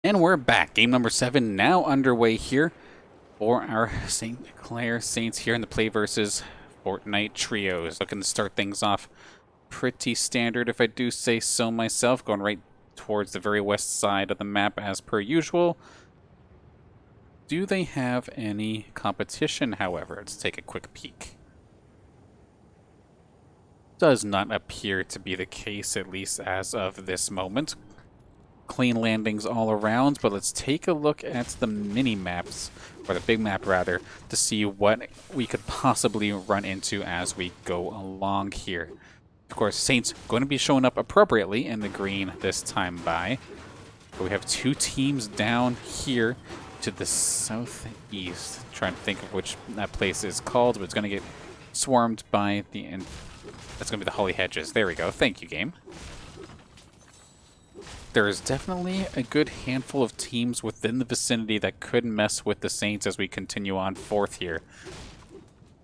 And we're back. Game number 7 now underway here for our St. Clair Saints here in the PlayVS Fortnite trios. Looking to start things off pretty standard, if I do say so myself. Going right towards the very west side of the map as per usual. Do they have any competition, however? Let's take a quick peek. Does not appear to be the case, at least as of this moment. Clean landings all around, but let's take a look at the mini maps, or the big map rather, to see what we could possibly run into as we go along here. Of course, Saints going to be showing up appropriately in the green this time by. But we have two teams down here to the southeast. Trying to think of which that place is called, but it's going to get swarmed by the... That's going to be the Holly Hedges. There we go. Thank you, game. There is definitely a good handful of teams within the vicinity that could mess with the Saints as we continue on forth here.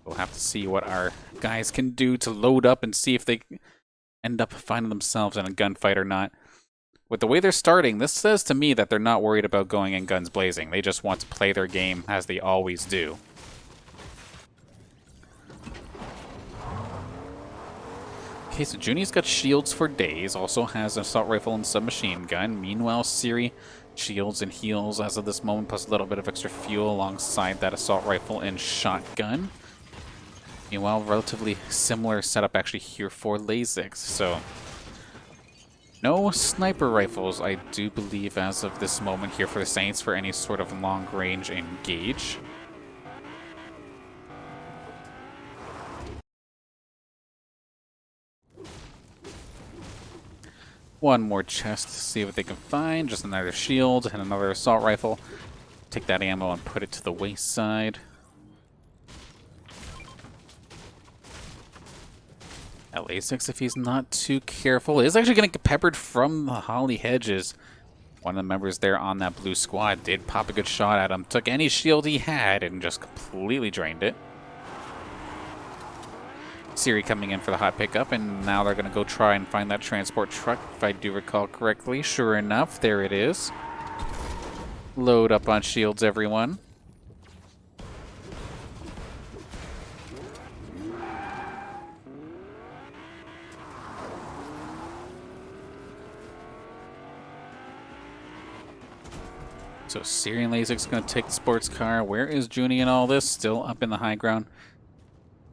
We'll have to see what our guys can do to load up and see if they end up finding themselves in a gunfight or not. With the way they're starting, this says to me that they're not worried about going in guns blazing. They just want to play their game as they always do. Okay, so Junie's got shields for days, also has an assault rifle and submachine gun. Meanwhile, Siri, shields and heals as of this moment, plus a little bit of extra fuel alongside that assault rifle and shotgun. Meanwhile, relatively similar setup actually here for Lasix, so no sniper rifles, I do believe, as of this moment here for the Saints for any sort of long-range engage. One more chest to see what they can find. Just another shield and another assault rifle. Take that ammo and put it to the wayside. LA6, if he's not too careful, is actually going to get peppered from the Holly Hedges. One of the members there on that blue squad did pop a good shot at him. Took any shield he had and just completely drained it. Siri coming in for the hot pickup, and now they're going to go try and find that transport truck, if I do recall correctly. Sure enough, there it is. Load up on shields, everyone. So Siri and Lasix going to take the sports car. Where is Junie in all this? Still up in the high ground.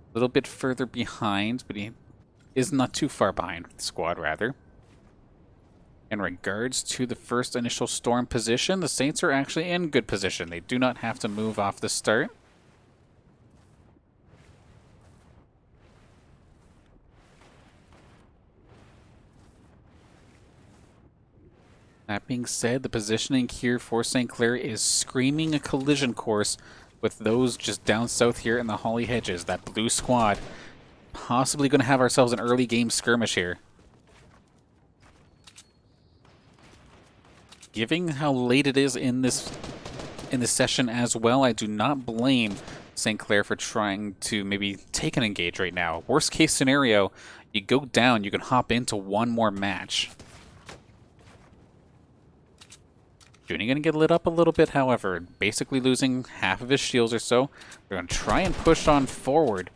A little bit further behind, but he is not too far behind the squad, rather. In regards to the first initial storm position, the Saints are actually in good position. They do not have to move off the start. That being said, the positioning here for St. Clair is screaming a collision course with those just down south here in the Holly Hedges. That blue squad possibly going to have ourselves an early game skirmish here. Given how late it is in this session as well, I do not blame St. Clair for trying to maybe take an engage right now. Worst case scenario, you go down, you can hop into one more match. Junie going to get lit up a little bit, however, basically losing half of his shields or so. They're going to try and push on forward.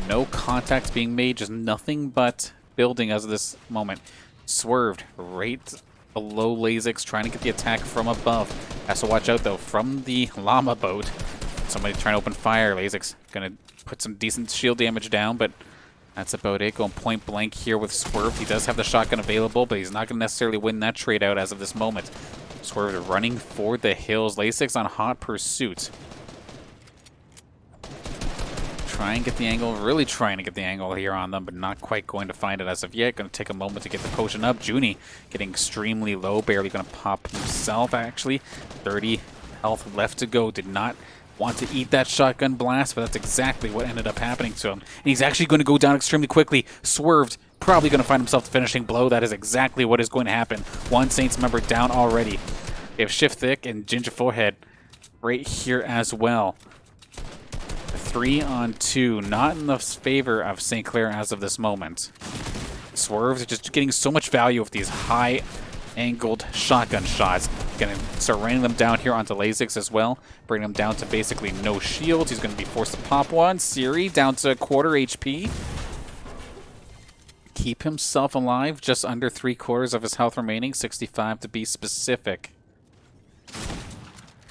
No contacts being made, just nothing but building as of this moment. Swerved right below Lasix, trying to get the attack from above. Has to watch out, though, from the llama boat. Somebody trying to open fire. Lasix going to put some decent shield damage down, but that's about it. Going point blank here with Swerve. He does have the shotgun available, but he's not going to necessarily win that trade out as of this moment. Swerve running for the hills. Lasix on hot pursuit. Try and get the angle. Really trying to get the angle here on them, but not quite going to find it as of yet. Going to take a moment to get the potion up. Junie getting extremely low. Barely going to pop himself, actually. 30 health left to go. Did not want to eat that shotgun blast, but that's exactly what ended up happening to him. And he's actually going to go down extremely quickly. Swerved. Probably going to find himself the finishing blow. That is exactly what is going to happen. One Saints member down already. We have Shift Thick and Ginger Forehead right here as well. 3 on 2. Not in the favor of St. Clair as of this moment. Swerve just getting so much value with these high angled shotgun shots. Going to start raining them down here onto Lasix as well. Bring them down to basically no shields. He's going to be forced to pop one. Siri down to quarter HP. Keep himself alive. Just under 3/4 of his health remaining. 65 to be specific.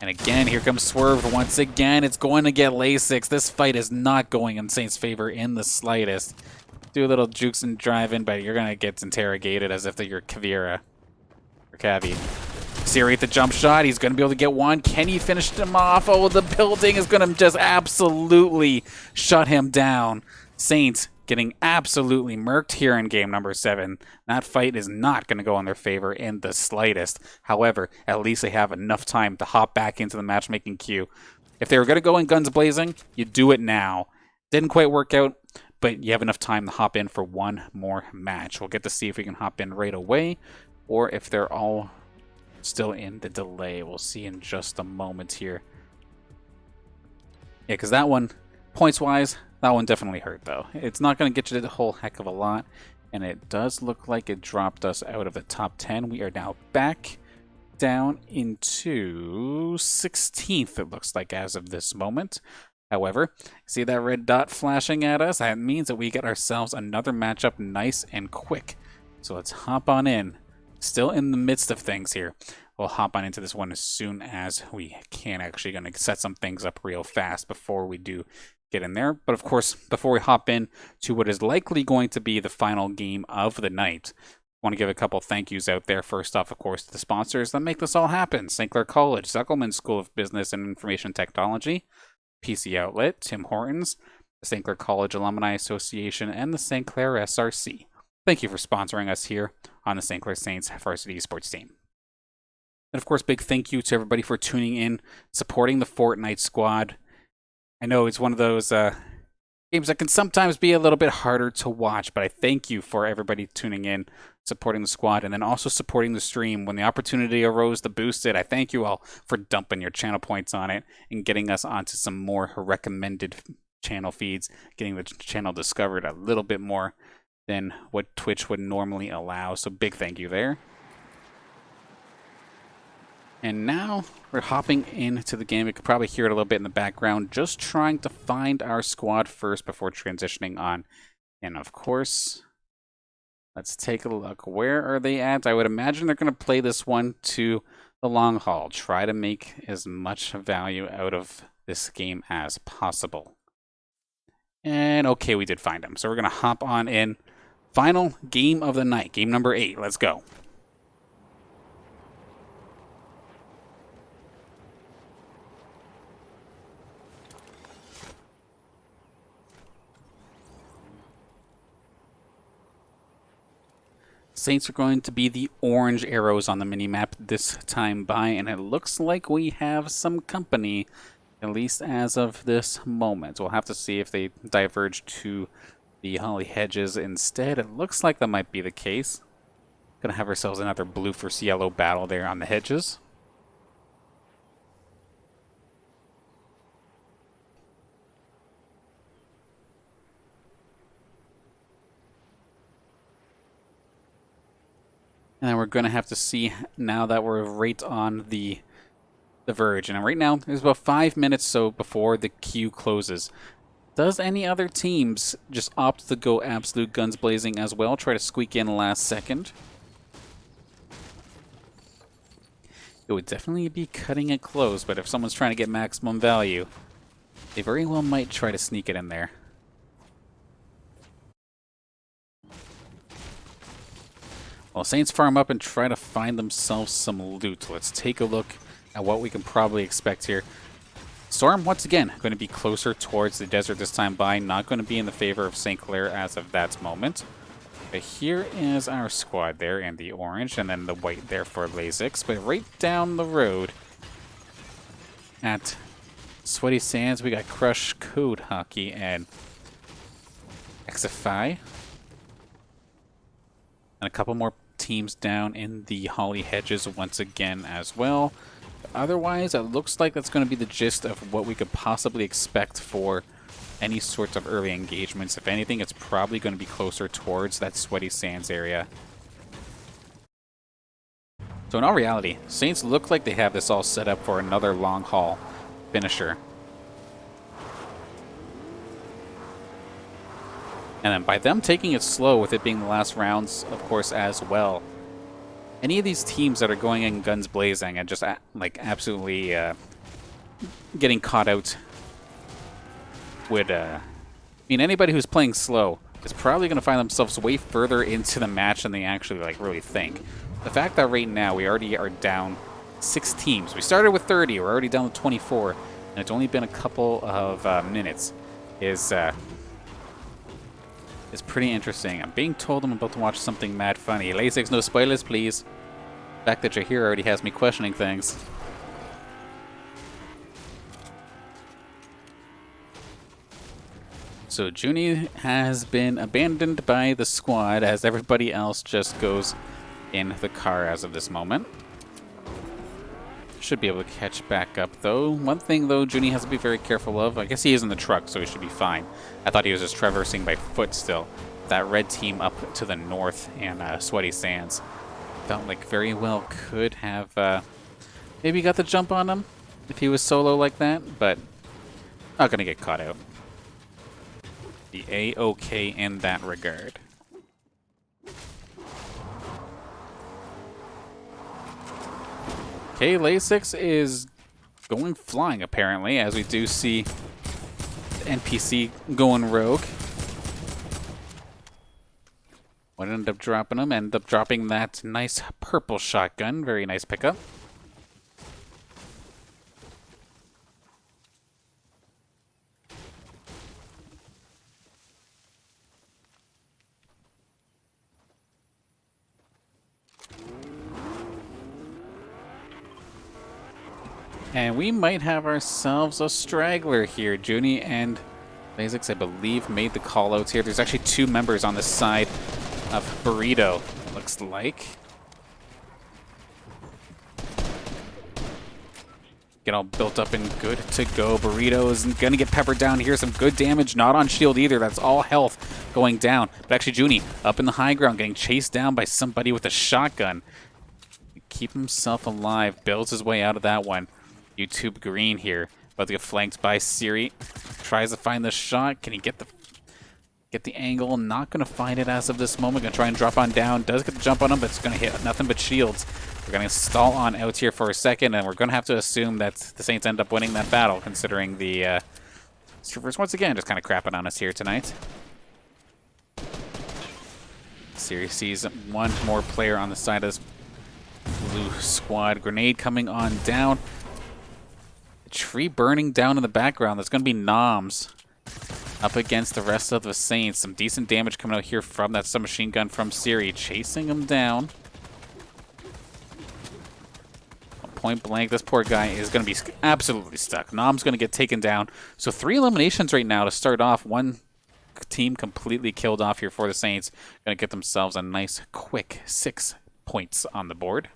And again, here comes Swerve. Once again, it's going to get Lasix. This fight is not going in Saint's favor in the slightest. Do a little jukes and drive in, but you're going to get interrogated as if you're Kavira. Or Cavi. Siri at the jump shot. He's going to be able to get one. Can he finish him off? Oh, the building is going to just absolutely shut him down. Saints getting absolutely murked here in game number 7. That fight is not going to go in their favor in the slightest. However, at least they have enough time to hop back into the matchmaking queue. If they were going to go in guns blazing, you do it now. Didn't quite work out, but you have enough time to hop in for one more match. We'll get to see if we can hop in right away, or if they're all still in the delay. We'll see in just a moment here. Yeah, because that one, points-wise, that one definitely hurt, though. It's not going to get you a whole heck of a lot, and it does look like it dropped us out of the top 10. We are now back down into 16th, it looks like, as of this moment. However, see that red dot flashing at us? That means that we get ourselves another matchup nice and quick. So let's hop on in. Still in the midst of things here. We'll hop on into this one as soon as we can. Actually going to set some things up real fast before we do get in there. But of course, before we hop in to what is likely going to be the final game of the night, I want to give a couple thank yous out there. First off, of course, to the sponsors that make this all happen. St. Clair College, Zuckelman School of Business and Information Technology, PC Outlet, Tim Hortons, the St. Clair College Alumni Association, and the St. Clair SRC. Thank you for sponsoring us here on the St. Clair Saints varsity esports team. And of course, big thank you to everybody for tuning in, supporting the Fortnite squad. I know it's one of those games that can sometimes be a little bit harder to watch, but I thank you for everybody tuning in, supporting the squad, and then also supporting the stream. When the opportunity arose to boost it, I thank you all for dumping your channel points on it and getting us onto some more recommended channel feeds, getting the channel discovered a little bit more than what Twitch would normally allow. So big thank you there. And now we're hopping into the game. You could probably hear it a little bit in the background, just trying to find our squad first before transitioning on. And of course, let's take a look. Where are they at? I would imagine they're going to play this one to the long haul. Try to make as much value out of this game as possible. And okay, we did find them. So we're going to hop on in. Final game of the night. Game number 8. Let's go. Saints are going to be the orange arrows on the minimap this time by, and it looks like we have some company, at least as of this moment. We'll have to see if they diverge to the holly hedges instead. It looks like that might be the case. Gonna have ourselves another blue versus yellow battle there on the hedges. And then we're going to have to see now that we're right on the verge. And right now, there's about 5 minutes so before the queue closes. Does any other teams just opt to go absolute guns blazing as well? Try to squeak in last second? It would definitely be cutting it close, but if someone's trying to get maximum value, they very well might try to sneak it in there. Well, Saints farm up and try to find themselves some loot. Let's take a look at what we can probably expect here. Storm, once again, going to be closer towards the desert this time by. Not going to be in the favor of St. Clair as of that moment. But here is our squad there, and the orange, and then the white there for Lasix. But right down the road at Sweaty Sands, we got Crush, Code Hockey, and Xify. And a couple more teams down in the holly hedges once again as well. Otherwise, it looks like that's going to be the gist of what we could possibly expect for any sorts of early engagements. If anything, it's probably going to be closer towards that Sweaty Sands area. So in all reality, Saints look like they have this all set up for another long haul finisher. And then by them taking it slow, with it being the last rounds, of course, as well, any of these teams that are going in guns blazing and just like absolutely getting caught out would mean anybody who's playing slow is probably going to find themselves way further into the match than they actually like really think. The fact that right now we already are down 6 teams. We started with 30, we're already down to 24, and it's only been a couple of minutes is pretty interesting. I'm being told I'm about to watch something mad funny. Lasix, no spoilers, please. The fact that you're here already has me questioning things. So Junie has been abandoned by the squad as everybody else just goes in the car as of this moment. Should be able to catch back up, though. One thing, though, Junie has to be very careful of. I guess he is in the truck, so he should be fine. I thought he was just traversing by foot still. That red team up to the north in Sweaty Sands felt like very well could have maybe got the jump on him if he was solo like that, but not going to get caught out. The A-OK in that regard. Okay, Lasix is going flying, apparently, as we do see the NPC going rogue. What ended up dropping him? Ended up dropping that nice purple shotgun. Very nice pickup. And we might have ourselves a straggler here. Junie and Lasix, I believe, made the callouts here. There's actually 2 members on the side of Burrito, looks like. Get all built up and good to go. Burrito is going to get peppered down here. Some good damage, not on shield either. That's all health going down. But actually, Junie up in the high ground, getting chased down by somebody with a shotgun. Keep himself alive, builds his way out of that one. YouTube Green here, about to get flanked by Siri. Tries to find the shot. Can he get the angle? Not going to find it as of this moment. Going to try and drop on down. Does get the jump on him, but it's going to hit nothing but shields. We're going to stall on out here for a second, and we're going to have to assume that the Saints end up winning that battle, considering the servers once again just kind of crapping on us here tonight. Siri sees one more player on the side of this blue squad. Grenade coming on down. A tree burning down in the background. That's going to be Noms up against the rest of the Saints. Some decent damage coming out here from that submachine gun from Siri. Chasing him down. Point blank, this poor guy is going to be absolutely stuck. Nom's going to get taken down. So 3 eliminations right now to start off. One team completely killed off here for the Saints. Going to get themselves a nice, quick 6 points on the board.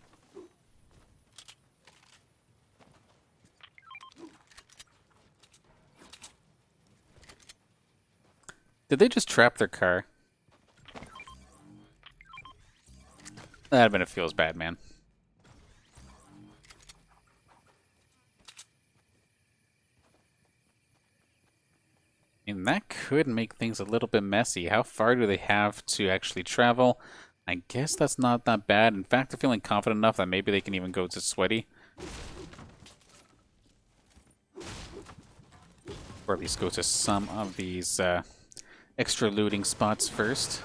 Did they just trap their car? That admit it feels bad, man. And that could make things a little bit messy. How far do they have to actually travel? I guess that's not that bad. In fact, I'm feeling confident enough that maybe they can even go to Sweaty. Or at least go to some of these extra looting spots first.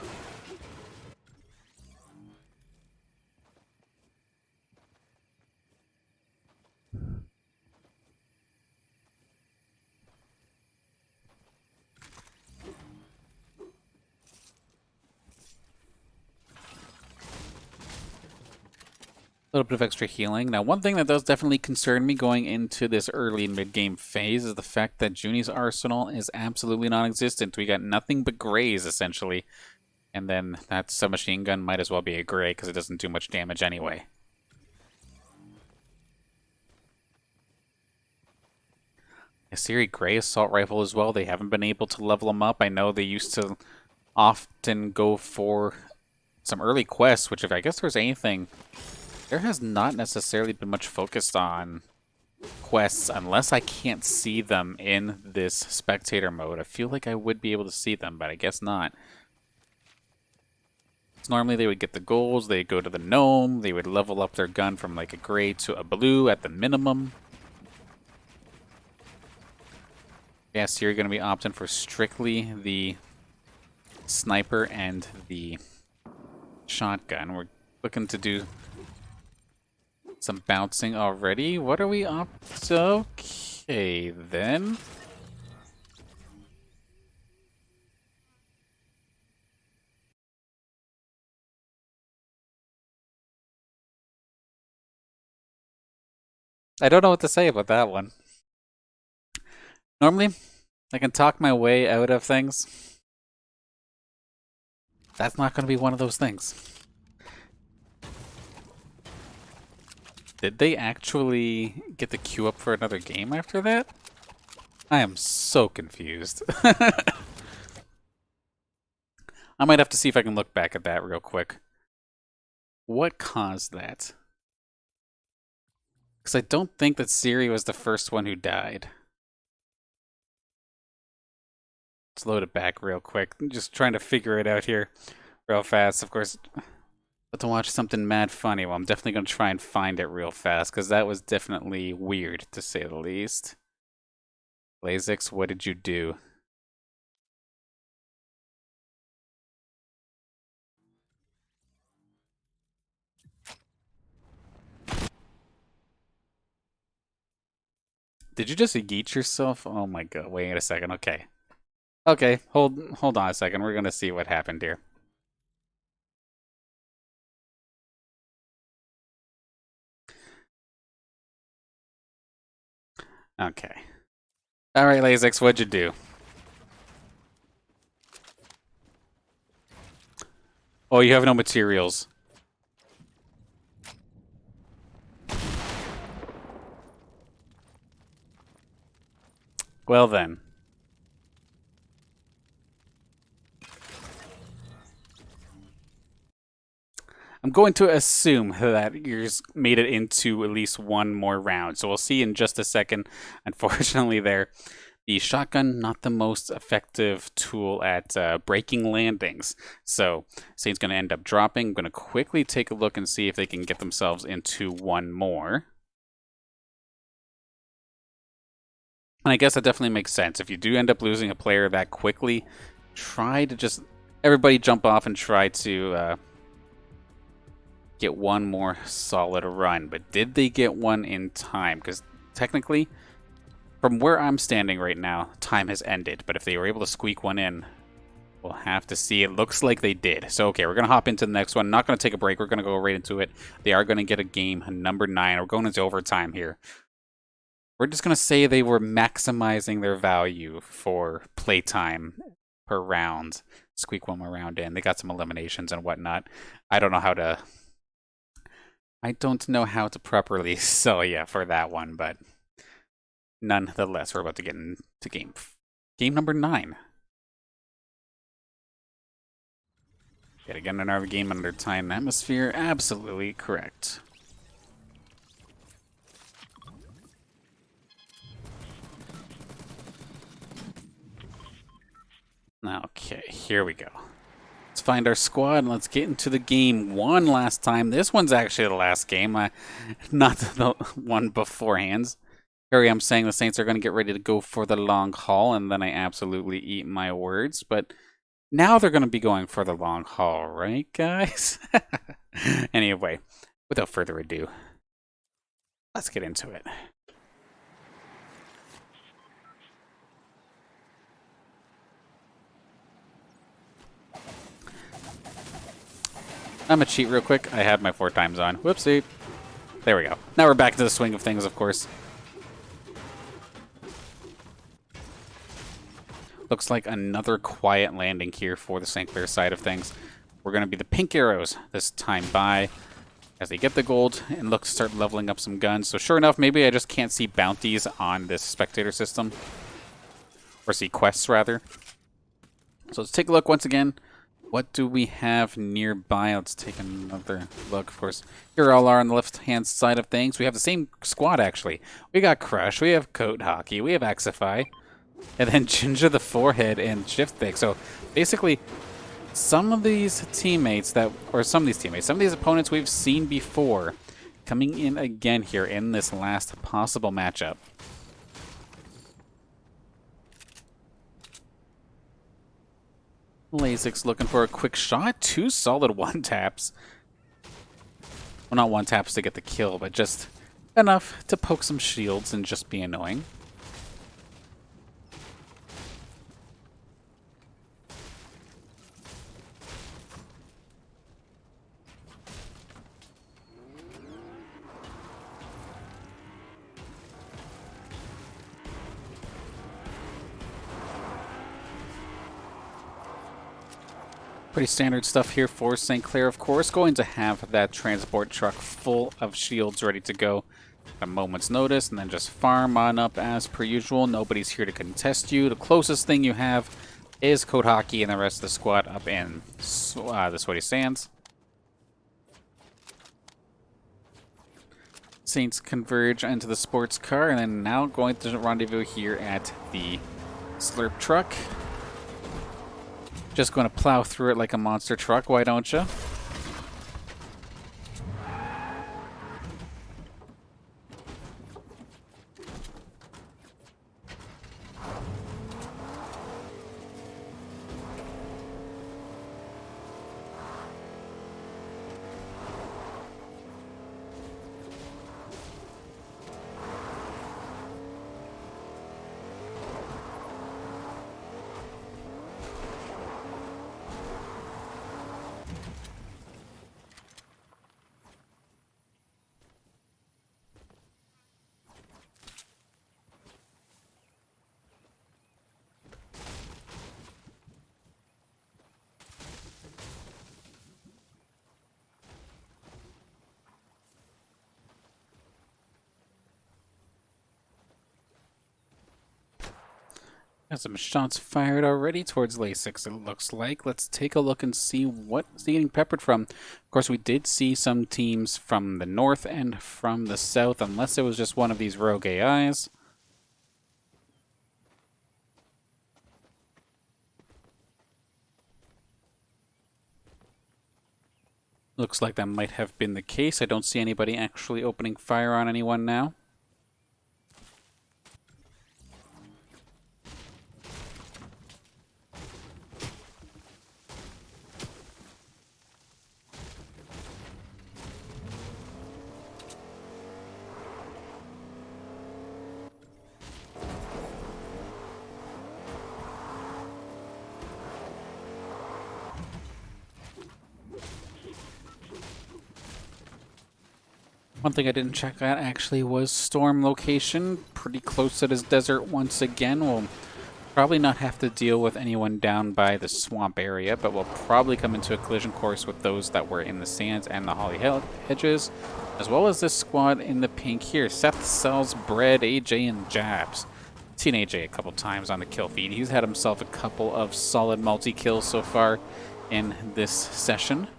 A little bit of extra healing. Now, one thing that does definitely concern me going into this early mid-game phase is the fact that Junie's arsenal is absolutely non-existent. We got nothing but grays, essentially. And then that submachine gun might as well be a gray because it doesn't do much damage anyway. A Siri gray assault rifle as well. They haven't been able to level them up. I know they used to often go for some early quests, which if I guess there's anything There has not necessarily been much focused on quests unless I can't see them in this spectator mode. I feel like I would be able to see them, but I guess not. So normally they would get the golds, they'd go to the gnome, they would level up their gun from like a gray to a blue at the minimum. Yes, you're going to be opting for strictly the sniper and the shotgun. We're looking to do some bouncing already. What are we up to? Okay, then. I don't know what to say about that one. Normally, I can talk my way out of things. That's not going to be one of those things. Did they actually get the queue up for another game after that? I am so confused. I might have to see if I can look back at that real quick. What caused that? Because I don't think that Siri was the first one who died. Let's load it back real quick. I'm just trying to figure it out here real fast. Of course, but to watch something mad funny, well, I'm definitely going to try and find it real fast, because that was definitely weird, to say the least. Lazix, what did you do? Did you just yeet yourself? Oh my god, wait a second, okay. Okay, hold on a second, we're gonna see what happened here. Okay. Alright, Lazix, what'd you do? Oh, you have no materials. Well then. I'm going to assume that yours made it into at least one more round, so we'll see in just a second. Unfortunately there, the shotgun, not the most effective tool at breaking landings. So, Saint's going to end up dropping. I'm going to quickly take a look and see if they can get themselves into one more. And I guess that definitely makes sense. If you do end up losing a player that quickly, try to just... everybody jump off and try to get one more solid run. But did they get one in time? Because technically, from where I'm standing right now, time has ended. But if they were able to squeak one in, we'll have to see. It looks like they did. So, okay, we're going to hop into the next one. Not going to take a break. We're going to go right into it. They are going to get a game number 9. We're going into overtime here. We're just going to say they were maximizing their value for playtime per round. Squeak one more round in. They got some eliminations and whatnot. I don't know how to properly sell you for that one, but nonetheless, we're about to get into game number 9. Yet again, another game under time atmosphere. Absolutely correct. Okay, here we go. Let's find our squad and let's get into the game one last time. This one's actually the last game, not the one beforehand. Here I'm saying the Saints are going to get ready to go for the long haul, and then I absolutely eat my words. But now they're going to be going for the long haul, right, guys? Anyway, without further ado, let's get into it. I'm gonna cheat real quick. I had my 4 times on. Whoopsie. There we go. Now we're back to the swing of things, of course. Looks like another quiet landing here for the St. Clair side of things. We're going to be the pink arrows this time by as they get the gold and look to start leveling up some guns. So sure enough, maybe I just can't see bounties on this spectator system. Or see quests, rather. So let's take a look once again. What do we have nearby? Let's take another look. Of course, here all are on the left-hand side of things. We have the same squad, actually. We got Crush, we have Coat Hockey, we have Xify, and then Ginger the Forehead and Shift Pick. So basically, some of these opponents we've seen before coming in again here in this last possible matchup. Lasix looking for a quick shot. 2 solid one-taps. Well, not one-taps to get the kill, but just enough to poke some shields and just be annoying. Pretty standard stuff here for St. Clair, of course. Going to have that transport truck full of shields ready to go at a moment's notice, and then just farm on up as per usual. Nobody's here to contest you. The closest thing you have is Code Hockey and the rest of the squad up in the Sweaty Sands. Saints converge into the sports car, and then now going to rendezvous here at the Slurp truck. Just going to plow through it like a monster truck, why don't you? Got some shots fired already towards Lasix, it looks like. Let's take a look and see what's he getting peppered from. Of course, we did see some teams from the north and from the south, unless it was just one of these rogue AIs. Looks like that might have been the case. I don't see anybody actually opening fire on anyone now. One thing I didn't check out actually was storm location. Pretty close to this desert once again. We'll probably not have to deal with anyone down by the swamp area, but we'll probably come into a collision course with those that were in the sands and the holly hedges, as well as this squad in the pink here. Seth sells bread, AJ, and jabs. Seen AJ a couple times on the kill feed. He's had himself a couple of solid multi-kills so far in this session.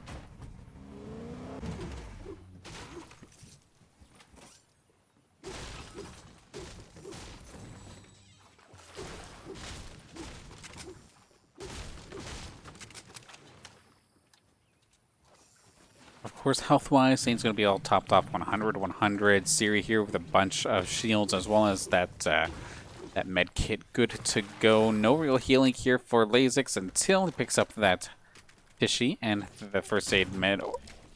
Of course, health-wise, Saint's going to be all topped off 100, 100. Siri here with a bunch of shields, as well as that that med kit good to go. No real healing here for Lasix until he picks up that Fishy, and the first aid med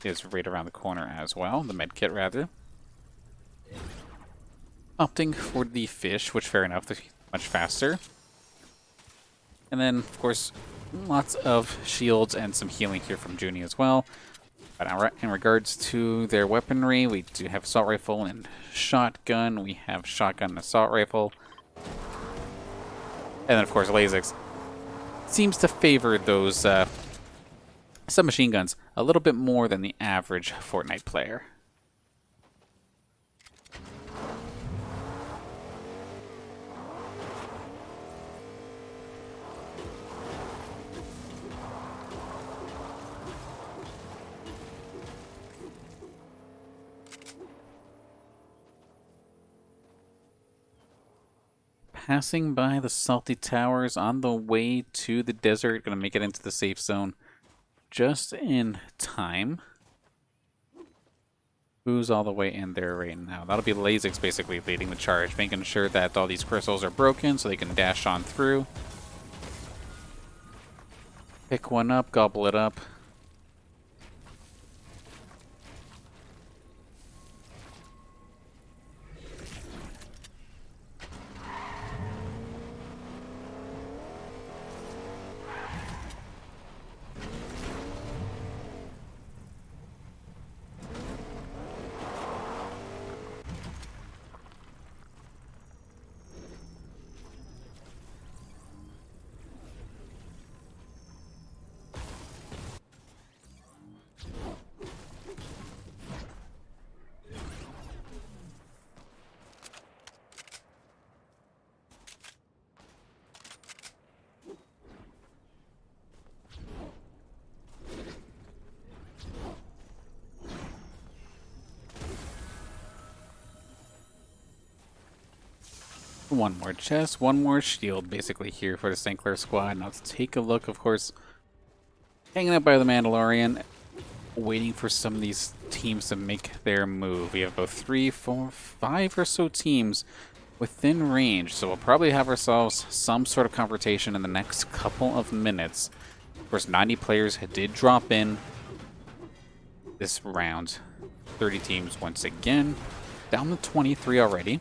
is right around the corner as well. The med kit, rather. Opting for the fish, which, fair enough, much faster. And then, of course, lots of shields and some healing here from Junie as well. But in regards to their weaponry, we do have assault rifle and shotgun. We have shotgun and assault rifle. And then, of course, Lasix seems to favor those submachine guns a little bit more than the average Fortnite player. passing by the salty towers on the way to the desert. Gonna make it into the safe zone just in time. Who's all the way in there right now? That'll be Lasix basically leading the charge, making sure that all these crystals are broken so they can dash on through. Pick one up, gobble it up. One more chest, one more shield basically here for the St. Clair squad. Now let's take a look, of course, hanging out by the Mandalorian, waiting for some of these teams to make their move. We have about 3, 4, 5 or so teams within range, so we'll probably have ourselves some sort of confrontation in the next couple of minutes. Of course, 90 players did drop in this round. 30 teams once again, down to 23 already.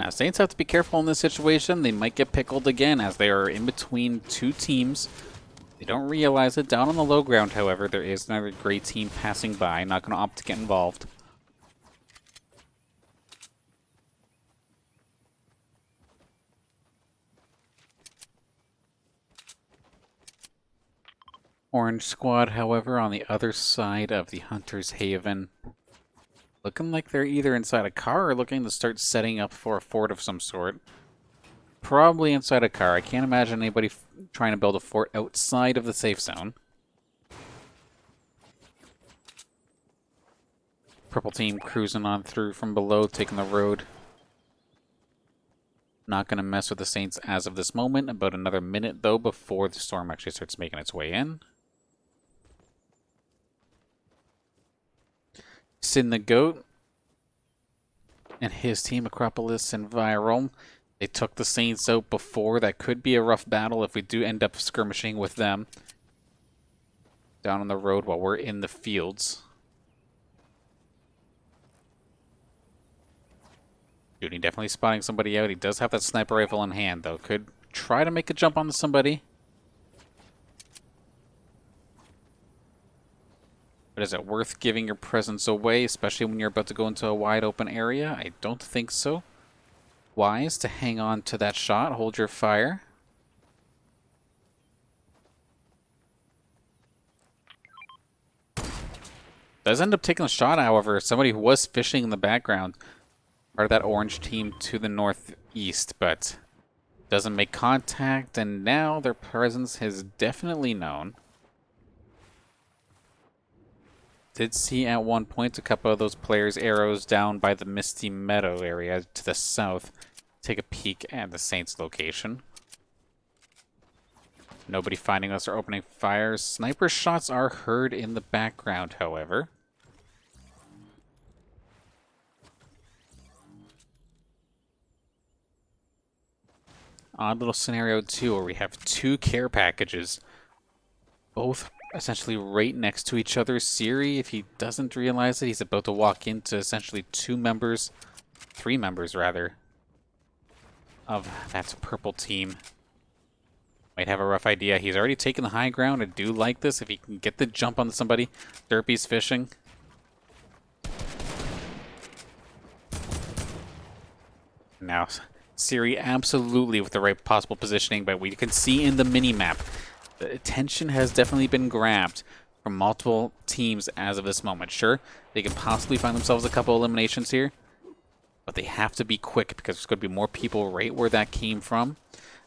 Now, Saints have to be careful in this situation. They might get pickled again as they are in between two teams. They don't realize it. Down on the low ground, however, there is another great team passing by. Not going to opt to get involved. Orange squad, however, on the other side of the Hunter's Haven. Looking like they're either inside a car or looking to start setting up for a fort of some sort. Probably inside a car. I can't imagine anybody trying to build a fort outside of the safe zone. Purple team cruising on through from below, taking the road. Not going to mess with the Saints as of this moment. About another minute, though, before the storm actually starts making its way in. Sin the Goat and his team, Acropolis and Viral. They took the Saints out before. That could be a rough battle if we do end up skirmishing with them down on the road while we're in the fields. Dude, he definitely spotting somebody out. He does have that sniper rifle in hand, though. Could try to make a jump onto somebody. But is it worth giving your presence away, especially when you're about to go into a wide open area? I don't think so. Wise to hang on to that shot. Hold your fire. Does end up taking the shot, however. Somebody who was fishing in the background. Part of that orange team to the northeast, but doesn't make contact, and now their presence is definitely known. Did see at one point a couple of those players' arrows down by the Misty Meadow area to the south. Take a peek at the Saints' location. Nobody finding us or opening fires. Sniper shots are heard in the background, however. Odd little scenario, too, where we have two care packages. Both essentially right next to each other. Siri, if he doesn't realize it, he's about to walk into essentially three members rather, of that purple team. Might have a rough idea. He's already taken the high ground. I do like this. If he can get the jump on somebody. Derpy's fishing. Now, Siri absolutely with the right possible positioning, but we can see in the mini-map, the attention has definitely been grabbed from multiple teams as of this moment. Sure, they can possibly find themselves a couple eliminations here, but they have to be quick because there's going to be more people right where that came from.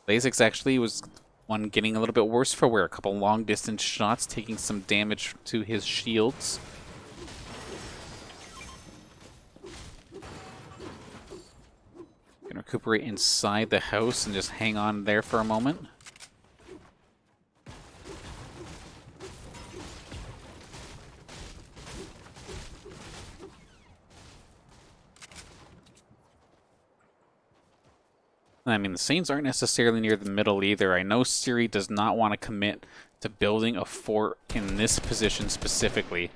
Lasix actually was one getting a little bit worse for wear. A couple long-distance shots, taking some damage to his shields. Can recuperate inside the house and just hang on there for a moment. I mean, the Saints aren't necessarily near the middle either. I know Siri does not want to commit to building a fort in this position specifically.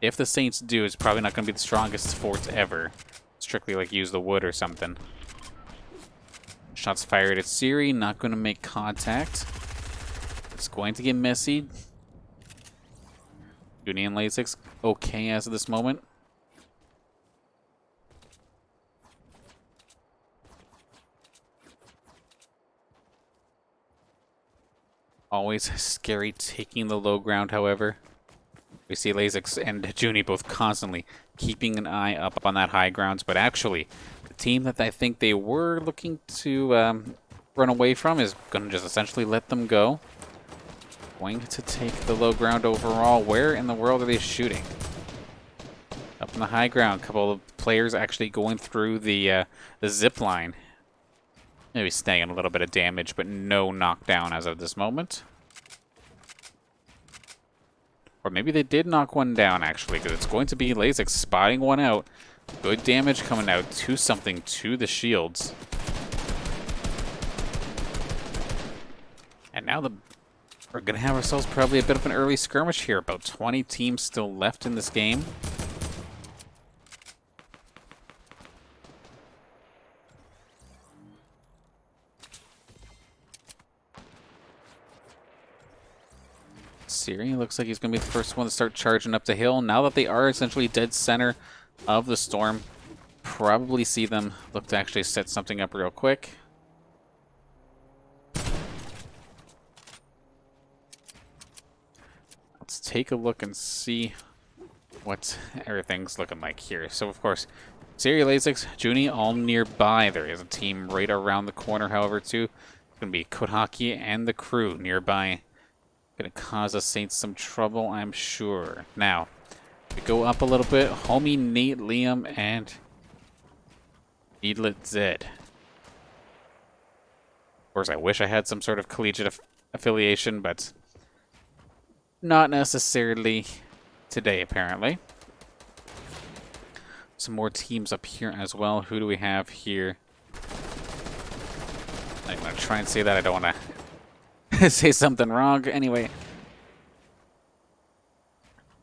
If the Saints do, it's probably not going to be the strongest forts ever. Strictly like use the wood or something. Shots fired at Siri, not going to make contact. It's going to get messy. Junie and Lasix okay as of this moment. Always scary taking the low ground, however. We see Lasix and Junie both constantly keeping an eye up on that high ground, but actually, the team that I think they were looking to run away from is going to just essentially let them go. Going to take the low ground overall. Where in the world are they shooting? Up in the high ground. A couple of players actually going through the zip line. Maybe snagging a little bit of damage, but no knockdown as of this moment. Or maybe they did knock one down, actually, because it's going to be Lasix spotting one out. Good damage coming out to something to the shields. And now we're going to have ourselves probably a bit of an early skirmish here. About 20 teams still left in this game. Siri looks like he's going to be the first one to start charging up the hill. Now that they are essentially dead center of the storm, probably see them look to actually set something up real quick. Let's take a look and see what everything's looking like here. So, of course, Siri, Lasix, Junie all nearby. There is a team right around the corner, however, too. It's going to be Kodaki and the crew nearby. Going to cause us Saints some trouble, I'm sure. Now, we go up a little bit. Homie, Nate, Liam, and Needlet Zed. Of course, I wish I had some sort of collegiate affiliation, but not necessarily today, apparently. Some more teams up here as well. Who do we have here? I'm going to try and say that. I don't want to say something wrong. Anyway, a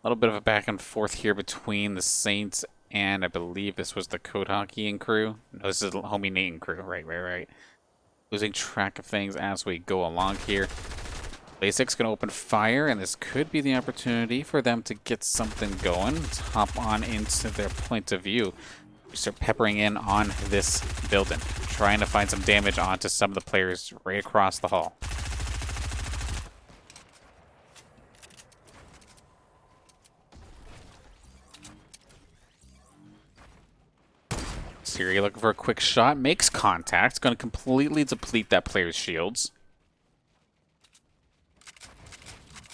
little bit of a back and forth here between the Saints and I believe this was the Code Hockey and crew. No, this is Homie Nate and crew. Right. Losing track of things as we go along here. Lasix going to open fire, and this could be the opportunity for them to get something going. Let's hop on into their point of view. We start peppering in on this building, trying to find some damage onto some of the players right across the hall. Siri looking for a quick shot, makes contact, going to completely deplete that player's shields.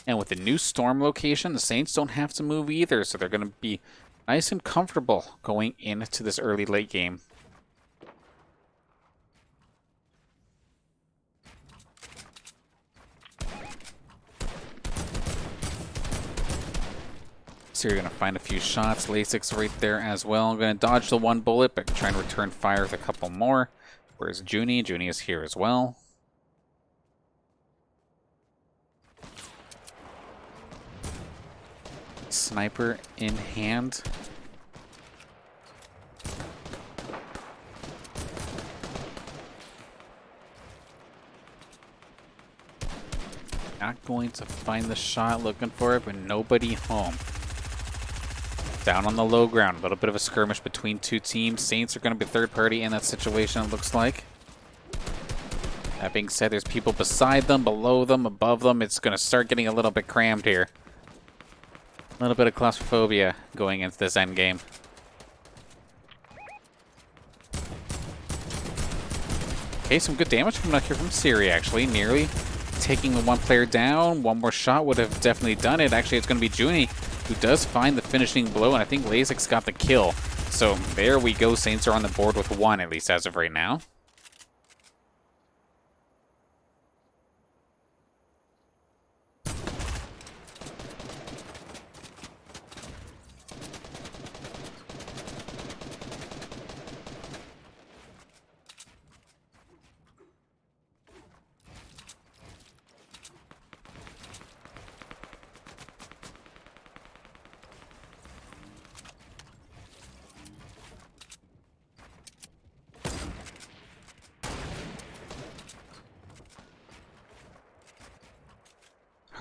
And with the new storm location, the Saints don't have to move either, so they're going to be nice and comfortable going into this early late game. So you're going to find a few shots. Lasix right there as well. I'm going to dodge the one bullet, but try and return fire with a couple more. Where's Junie? Junie is here as well. Sniper in hand. not going to find the shot, looking for it, but nobody home. Down on the low ground, a little bit of a skirmish between two teams. Saints are going to be third party in that situation, it looks like. That being said, there's people beside them, below them, above them. It's going to start getting a little bit crammed here. A little bit of claustrophobia going into this end game. Okay, some good damage coming out here from Siri, actually. Nearly taking the one player down. One more shot would have definitely done it. Actually, it's going to be Junie who does find the finishing blow, and I think Lasix got the kill. So there we go. Saints are on the board with one, at least as of right now.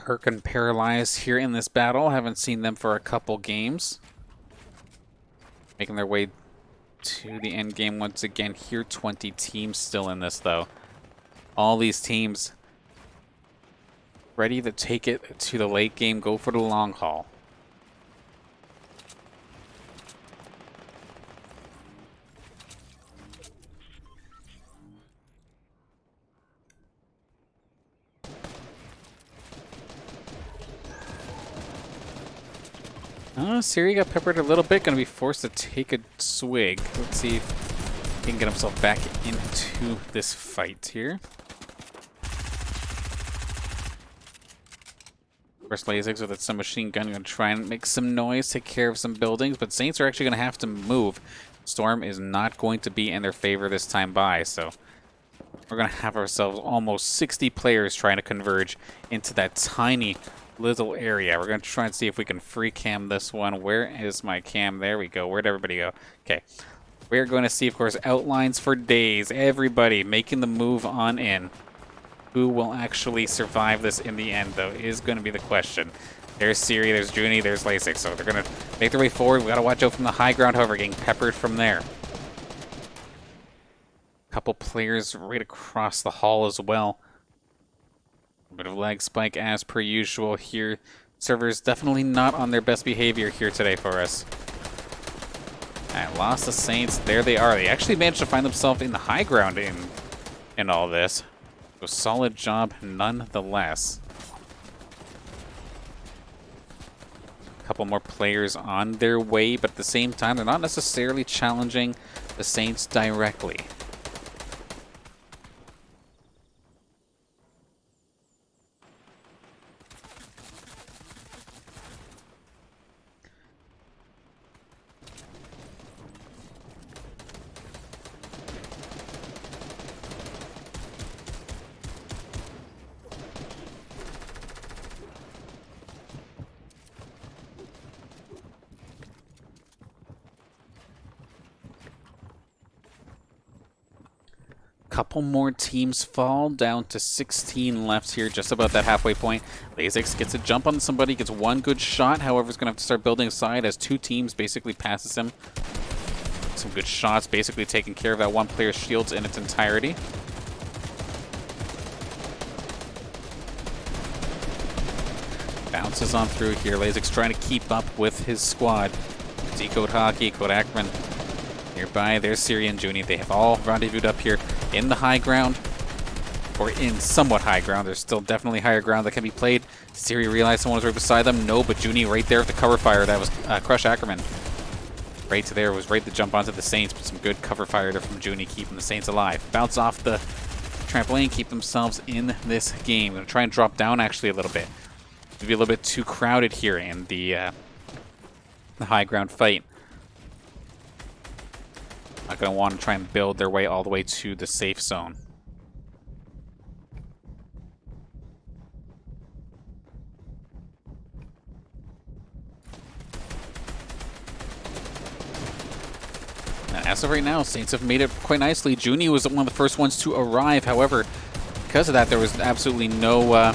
Herc and Paralyzed here in this battle. Haven't seen them for a couple games. Making their way to the end game once again here. 20 teams still in this, though. All these teams ready to take it to the late game, go for the long haul. Siri got peppered a little bit. Going to be forced to take a swig. Let's see if he can get himself back into this fight here. First Lasix with some machine gun. Going to try and make some noise, take care of some buildings. But Saints are actually going to have to move. Storm is not going to be in their favor this time by. So we're going to have ourselves almost 60 players trying to converge into that tiny little area. We're going to try and see if we can free cam this one. Where is my cam? There we go. Where'd everybody go? Okay. We're going to see, of course, outlines for days. Everybody making the move on in. Who will actually survive this in the end, though, is going to be the question. There's Siri, there's Junie, there's Lasix. So they're going to make their way forward. We got to watch out from the high ground, however, getting peppered from there. Couple players right across the hall as well. A bit of lag spike as per usual here. Servers definitely not on their best behavior here today for us. I lost the Saints. There they are. They actually managed to find themselves in the high ground in all this. So solid job nonetheless. A couple more players on their way, but at the same time, they're not necessarily challenging the Saints directly. Couple more teams fall, down to 16 left here, just about that halfway point. Lasix gets a jump on somebody, gets one good shot, however, is going to have to start building aside as two teams basically passes him. Some good shots, basically taking care of that one player's shields in its entirety. Bounces on through here. Lasix trying to keep up with his squad. Decode Hockey, Code Ackerman. Nearby, there's Siri and Junie. They have all rendezvoused up here in the high ground, or in somewhat high ground. There's still definitely higher ground that can be played. Siri realized someone was right beside them. No, but Junie right there with the cover fire. That was Crush Ackerman. Right to there was right to jump onto the Saints, but some good cover fire there from Junie, keeping the Saints alive. Bounce off the trampoline, keep themselves in this game. Gonna try and drop down actually a little bit. Maybe a little bit too crowded here in the high ground fight. Not going to want to try and build their way all the way to the safe zone. And as of right now, Saints have made it quite nicely. Junie was one of the first ones to arrive. However, because of that, there was absolutely no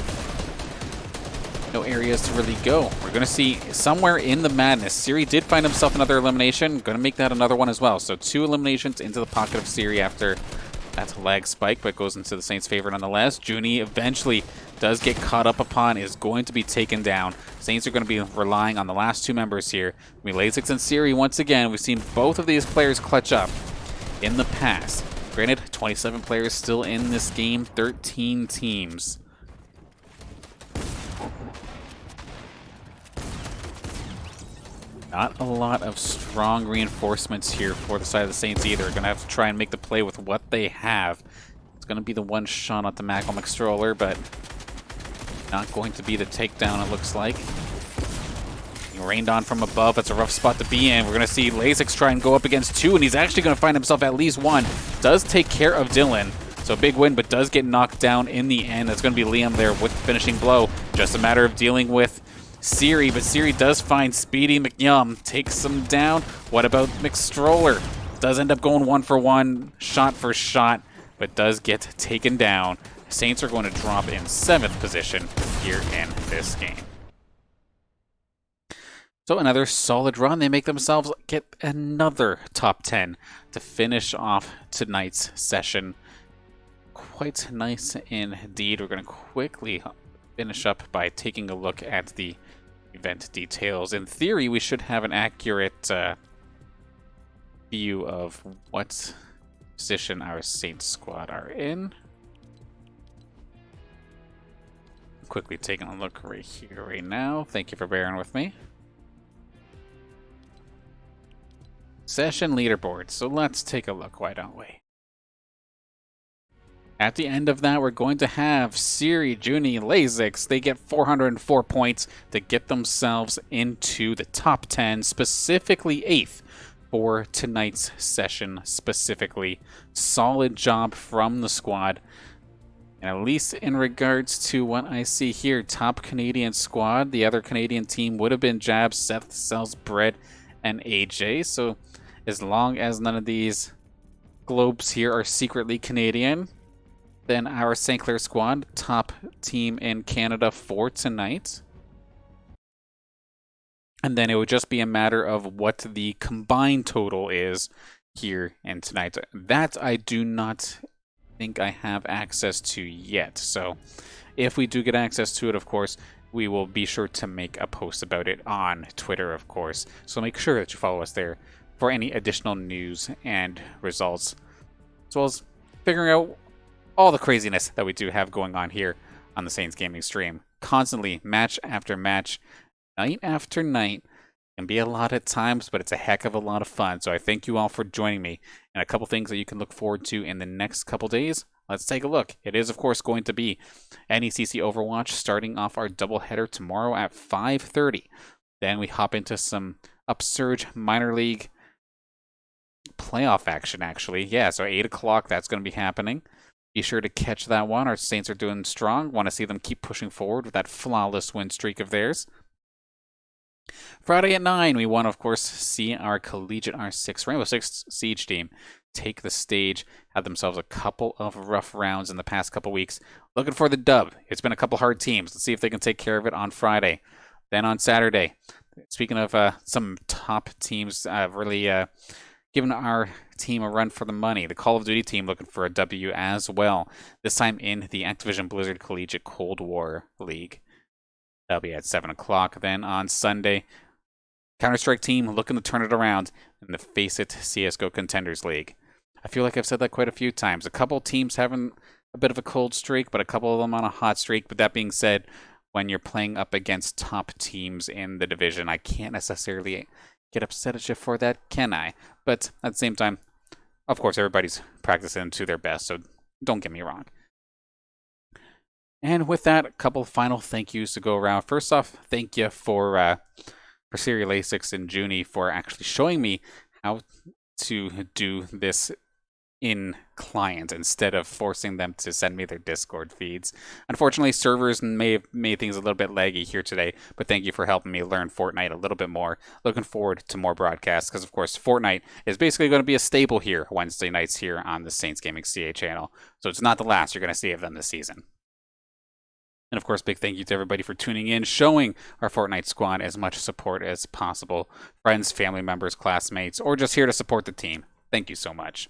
no areas to really go. We're going to see somewhere in the madness. Siri did find himself another elimination. Going to make that another one as well. So 2 eliminations into the pocket of Siri after that lag spike, but goes into the Saints' favor nonetheless. Junie eventually does get caught up upon, is going to be taken down. Saints are going to be relying on the last 2 members here. LASIX and Siri once again. We've seen both of these players clutch up in the past. Granted, 27 players still in this game, 13 teams. Not a lot of strong reinforcements here for the side of the Saints either. Going to have to try and make the play with what they have. It's going to be the one shot at the Mackel Stroller, but not going to be the takedown, it looks like. He rained on from above. That's a rough spot to be in. We're going to see LASIX try and go up against 2, and he's actually going to find himself at least 1. Does take care of Dylan. So big win, but does get knocked down in the end. That's going to be Liam there with the finishing blow. Just a matter of dealing with Siri, but Siri does find Speedy McYum, takes him down. What about McStroller? Does end up going 1 for 1, shot for shot, but does get taken down. Saints are going to drop in 7th position here in this game. So another solid run. They make themselves get another top 10 to finish off tonight's session. Quite nice indeed. We're going to quickly finish up by taking a look at the event details. In theory, we should have an accurate view of what position our Saints squad are in. Quickly taking a look right here, right now. Thank you for bearing with me. Session leaderboard. So let's take a look, why don't we? At the end of that, we're going to have Siri, Junie, LASIX. They get 404 points to get themselves into the top 10, specifically 8th for tonight's session specifically. Solid job from the squad. And at least in regards to what I see here, top Canadian squad. The other Canadian team would have been Jab, Seth, Sells, Bread, and AJ. So as long as none of these globes here are secretly Canadian, then our St. Clair squad, top team in Canada for tonight. And then it would just be a matter of what the combined total is here in tonight. That I do not think I have access to yet. So if we do get access to it, of course, we will be sure to make a post about it on Twitter, of course. So make sure that you follow us there for any additional news and results, as well as figuring out all the craziness that we do have going on here on the Saints Gaming stream. Constantly, match after match, night after night. Can be a lot at times, but it's a heck of a lot of fun. So I thank you all for joining me. And a couple things that you can look forward to in the next couple days. Let's take a look. It is, of course, going to be NECC Overwatch starting off our doubleheader tomorrow at 5:30. Then we hop into some Upsurge Minor League playoff action, actually. Yeah, so 8 o'clock, that's going to be happening. Be sure to catch that one. Our Saints are doing strong. Want to see them keep pushing forward with that flawless win streak of theirs. Friday at 9, we want to, of course, see our Collegiate R6 Rainbow Six Siege team take the stage. Had themselves a couple of rough rounds in the past couple weeks. Looking for the dub. It's been a couple hard teams. Let's see if they can take care of it on Friday. Then on Saturday, speaking of some top teams really giving our team a run for the money. The Call of Duty team looking for a W as well. This time in the Activision Blizzard Collegiate Cold War League. That'll be at 7 o'clock. Then on Sunday, Counter-Strike team looking to turn it around in the Face It CSGO Contenders League. I feel like I've said that quite a few times. A couple teams having a bit of a cold streak, but a couple of them on a hot streak. But that being said, when you're playing up against top teams in the division, I can't necessarily get upset at you for that, can I? But at the same time, of course, everybody's practicing to their best, so don't get me wrong. And with that, a couple final thank yous to go around. First off, thank you for Siri, LASIX, and Junie for actually showing me how to do this in client instead of forcing them to send me their Discord feeds. Unfortunately, servers may have made things a little bit laggy here today, but thank you for helping me learn Fortnite a little bit more. Looking forward to more broadcasts because, of course, Fortnite is basically going to be a staple here Wednesday nights here on the Saints Gaming CA channel. So it's not the last you're going to see of them this season. And of course, big thank you to everybody for tuning in, showing our Fortnite squad as much support as possible. Friends, family members, classmates, or just here to support the team. Thank you so much.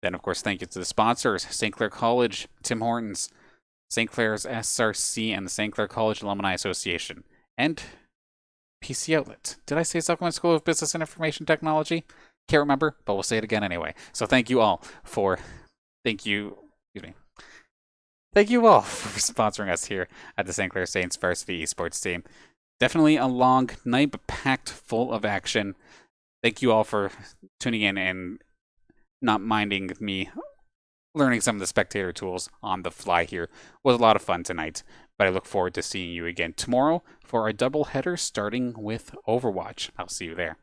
Then, of course, thank you to the sponsors, St. Clair College, Tim Hortons, St. Clair's SRC, and the St. Clair College Alumni Association, and PC Outlet. Did I say Supplement School of Business and Information Technology? Can't remember, but we'll say it again anyway. So thank you all for, thank you all for sponsoring us here at the St. Clair Saints Varsity Esports team. Definitely a long night, but packed full of action. Thank you all for tuning in and not minding me learning some of the spectator tools on the fly here. It was a lot of fun tonight, but I look forward to seeing you again tomorrow for our double header starting with Overwatch. I'll see you there.